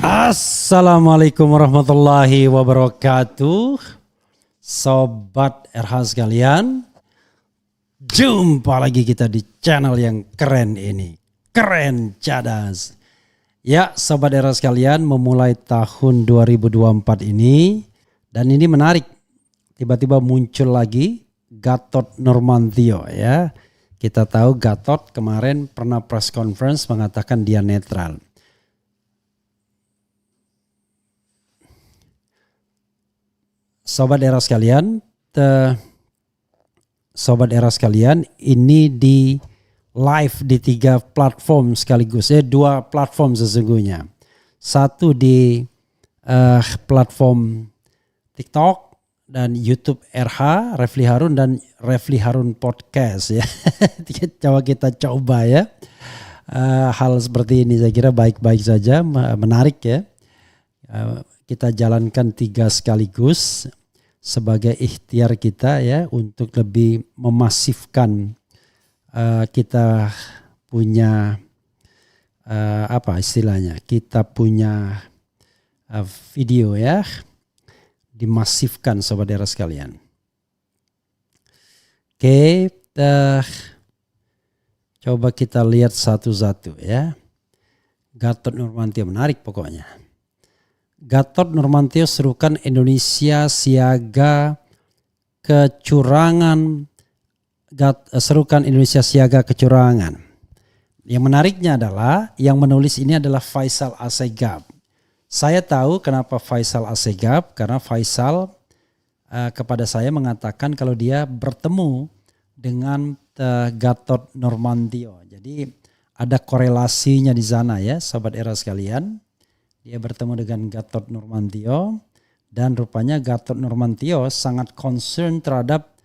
Assalamualaikum warahmatullahi wabarakatuh. Sobat RH sekalian, jumpa lagi kita di channel yang keren ini. Keren cadas. Ya Sobat RH sekalian, memulai tahun 2024 ini. Dan ini menarik. Tiba-tiba muncul lagi Gatot Nurmantio ya. Kita tahu Gatot kemarin pernah press conference mengatakan dia netral. Sobat era sekalian, ini di live di 3 platform sekaligus, 2 platform sesungguhnya. Satu di platform TikTok dan YouTube RH, Refli Harun dan Refli Harun Podcast ya. Coba kita coba ya. Hal seperti ini saya kira baik-baik saja, menarik ya. Kita jalankan 3 sekaligus sebagai ikhtiar kita ya untuk lebih memasifkan kita punya apa istilahnya, kita punya video ya, dimasifkan Sobat Era sekalian. Oke, coba kita lihat satu-satu ya. Gatot Nurmantio menarik pokoknya. Gatot Nurmantio serukan Indonesia siaga kecurangan. Serukan Indonesia siaga kecurangan. Yang menariknya adalah yang menulis ini adalah Faisal Assegaf. Saya tahu kenapa Faisal Assegaf, karena Faisal kepada saya mengatakan kalau dia bertemu dengan Gatot Nurmantio. Jadi ada korelasinya di sana ya Sobat Era sekalian. Dia bertemu dengan Gatot Nurmantio dan rupanya Gatot Nurmantio sangat concern terhadap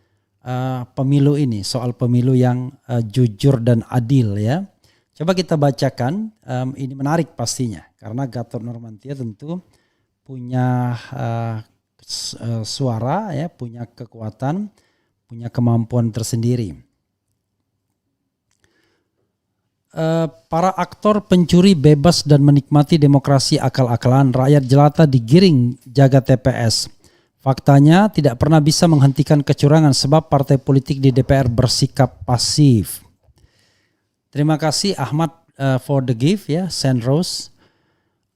pemilu ini, soal pemilu yang jujur dan adil ya. Coba kita bacakan, ini menarik pastinya karena Gatot Nurmantio tentu punya suara ya, punya kekuatan, punya kemampuan tersendiri. Para aktor pencuri bebas dan menikmati demokrasi akal-akalan, rakyat jelata digiring jaga TPS. Faktanya tidak pernah bisa menghentikan kecurangan sebab partai politik di DPR bersikap pasif. Terima kasih Ahmad for the gift ya, Sandrose.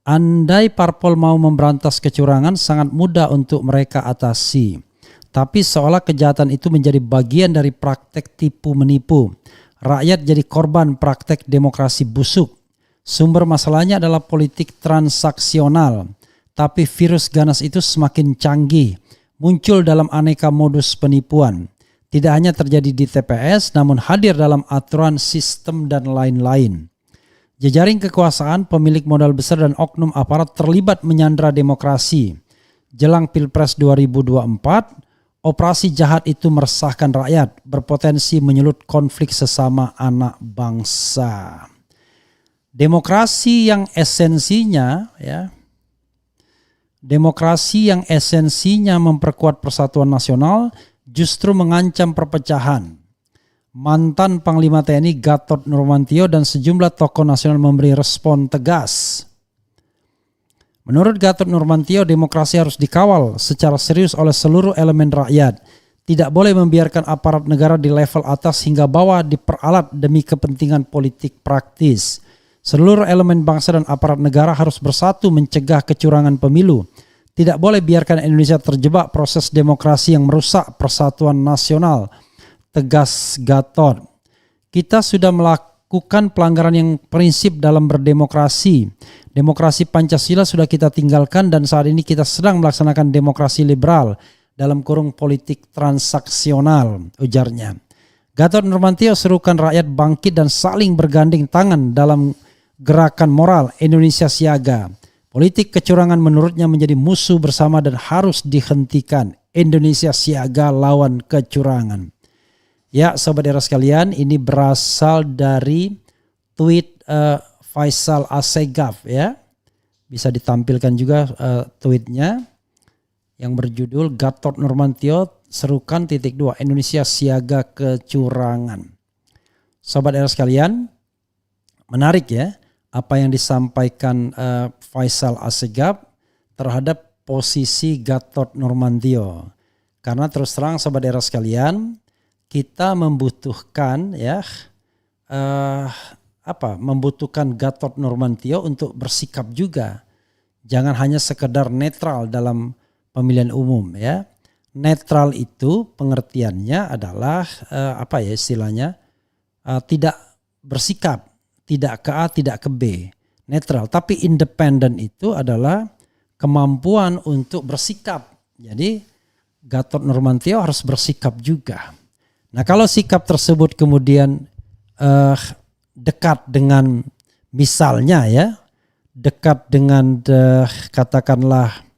Andai parpol mau memberantas kecurangan sangat mudah untuk mereka atasi. Tapi seolah kejahatan itu menjadi bagian dari praktek tipu menipu. Rakyat jadi korban praktek demokrasi busuk. Sumber masalahnya adalah politik transaksional. Tapi virus ganas itu semakin canggih. Muncul dalam aneka modus penipuan. Tidak hanya terjadi di TPS namun hadir dalam aturan sistem dan lain-lain. Jejaring kekuasaan, pemilik modal besar dan oknum aparat terlibat menyandra demokrasi. Jelang Pilpres 2024, operasi jahat itu meresahkan rakyat, berpotensi menyulut konflik sesama anak bangsa. Demokrasi yang esensinya memperkuat persatuan nasional justru mengancam perpecahan. Mantan Panglima TNI Gatot Nurmantio dan sejumlah tokoh nasional memberi respon tegas. Menurut Gatot Nurmantio, demokrasi harus dikawal secara serius oleh seluruh elemen rakyat. Tidak boleh membiarkan aparat negara di level atas hingga bawah diperalat demi kepentingan politik praktis. Seluruh elemen bangsa dan aparat negara harus bersatu mencegah kecurangan pemilu. Tidak boleh biarkan Indonesia terjebak proses demokrasi yang merusak persatuan nasional. Tegas Gatot. Kita sudah melakukan pelanggaran yang prinsip dalam berdemokrasi. Demokrasi Pancasila sudah kita tinggalkan dan saat ini kita sedang melaksanakan demokrasi liberal dalam kurung politik transaksional, ujarnya. Gatot Nurmantio serukan rakyat bangkit dan saling bergandeng tangan dalam gerakan moral Indonesia Siaga. Politik kecurangan menurutnya menjadi musuh bersama dan harus dihentikan. Indonesia Siaga lawan kecurangan. Ya Sobat Era sekalian, ini berasal dari tweet Faisal Assegaf ya. Bisa ditampilkan juga tweetnya yang berjudul Gatot Nurmantio serukan .2 Indonesia siaga kecurangan. Sobat Era sekalian, menarik ya. apa yang disampaikan Faisal Assegaf terhadap posisi Gatot Nurmantio. Karena terus terang sobat era sekalian, kita membutuhkan membutuhkan Gatot Nurmantio untuk bersikap juga. Jangan hanya sekedar netral dalam pemilihan umum ya. Netral itu pengertiannya adalah tidak bersikap, tidak ke A, tidak ke B. Netral, tapi independen itu adalah kemampuan untuk bersikap. Jadi Gatot Nurmantio harus bersikap juga. Nah, kalau sikap tersebut kemudian dekat dengan misalnya dekat dengan katakanlah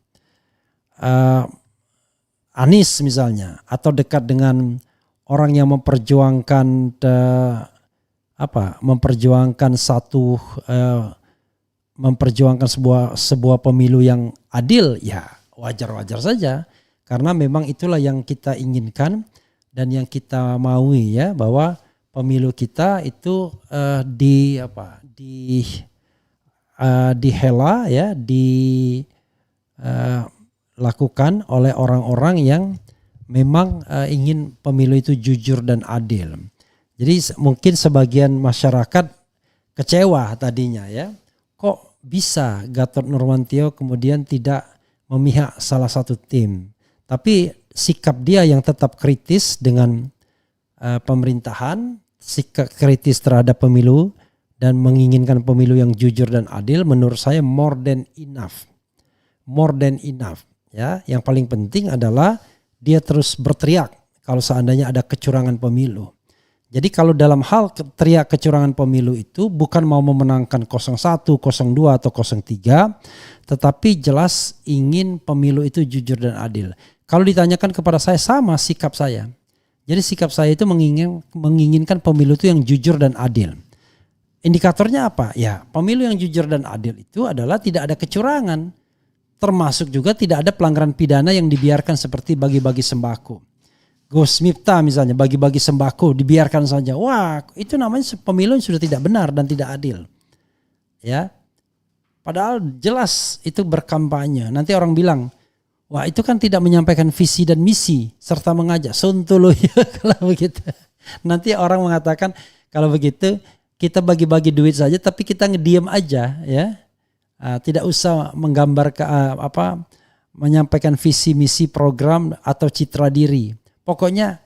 Anies misalnya, atau dekat dengan orang yang memperjuangkan sebuah pemilu yang adil, ya wajar-wajar saja, karena memang itulah yang kita inginkan dan yang kita maui ya, bahwa pemilu kita itu dihela ya, lakukan oleh orang-orang yang memang ingin pemilu itu jujur dan adil. Jadi mungkin sebagian masyarakat kecewa tadinya ya, kok bisa Gatot Nurmantio kemudian tidak memihak salah satu tim. Tapi sikap dia yang tetap kritis dengan pemerintahan, sikap kritis terhadap pemilu dan menginginkan pemilu yang jujur dan adil, menurut saya more than enough. Ya, yang paling penting adalah dia terus berteriak kalau seandainya ada kecurangan pemilu. Jadi kalau dalam hal teriak kecurangan pemilu itu bukan mau memenangkan 01, 02 atau 03, tetapi jelas ingin pemilu itu jujur dan adil. Kalau ditanyakan kepada saya, sama sikap saya. Jadi sikap saya itu menginginkan pemilu itu yang jujur dan adil. Indikatornya apa? Ya, pemilu yang jujur dan adil itu adalah tidak ada kecurangan. Termasuk juga tidak ada pelanggaran pidana yang dibiarkan seperti bagi-bagi sembako. Gus Miftah misalnya bagi-bagi sembako dibiarkan saja. Wah, itu namanya pemilu yang sudah tidak benar dan tidak adil. Ya. Padahal jelas itu berkampanye. Nanti orang bilang, wah itu kan tidak menyampaikan visi dan misi serta mengajak. Sontolo ya kalau begitu. Nanti orang mengatakan kalau begitu kita bagi-bagi duit saja tapi kita ngediam aja ya. Tidak usah menyampaikan visi misi program atau citra diri. Pokoknya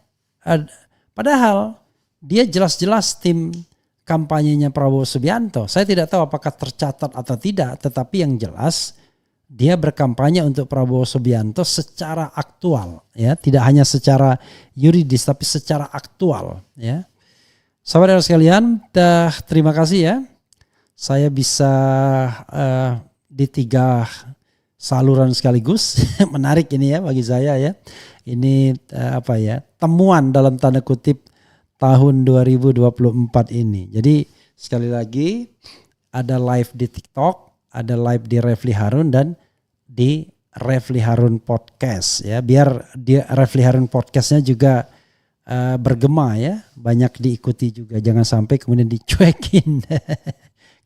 padahal dia jelas-jelas tim kampanyenya Prabowo Subianto. Saya tidak tahu apakah tercatat atau tidak, tetapi yang jelas dia berkampanye untuk Prabowo Subianto secara aktual ya, tidak hanya secara yuridis tapi secara aktual ya. Sahabat sekalian, terima kasih ya. Saya bisa di 3 saluran sekaligus. Menarik ini ya bagi saya ya. Ini temuan dalam tanda kutip tahun 2024 ini. Jadi sekali lagi ada live di TikTok, ada live di Refli Harun dan di Refli Harun Podcast ya. Biar di Refli Harun Podcastnya juga bergema ya, banyak diikuti juga. Jangan sampai kemudian dicuekin.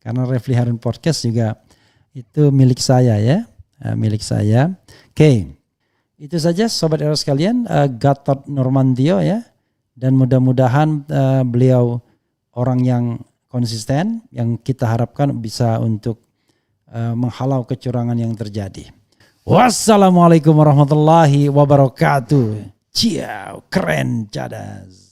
Karena Refli Harun Podcast juga itu milik saya ya, milik saya. Oke, itu saja sobat era sekalian, Gatot Nurmantio ya, dan mudah-mudahan beliau orang yang konsisten, yang kita harapkan bisa untuk menghalau kecurangan yang terjadi. Wassalamualaikum warahmatullahi wabarakatuh. Ciao, keren cadas.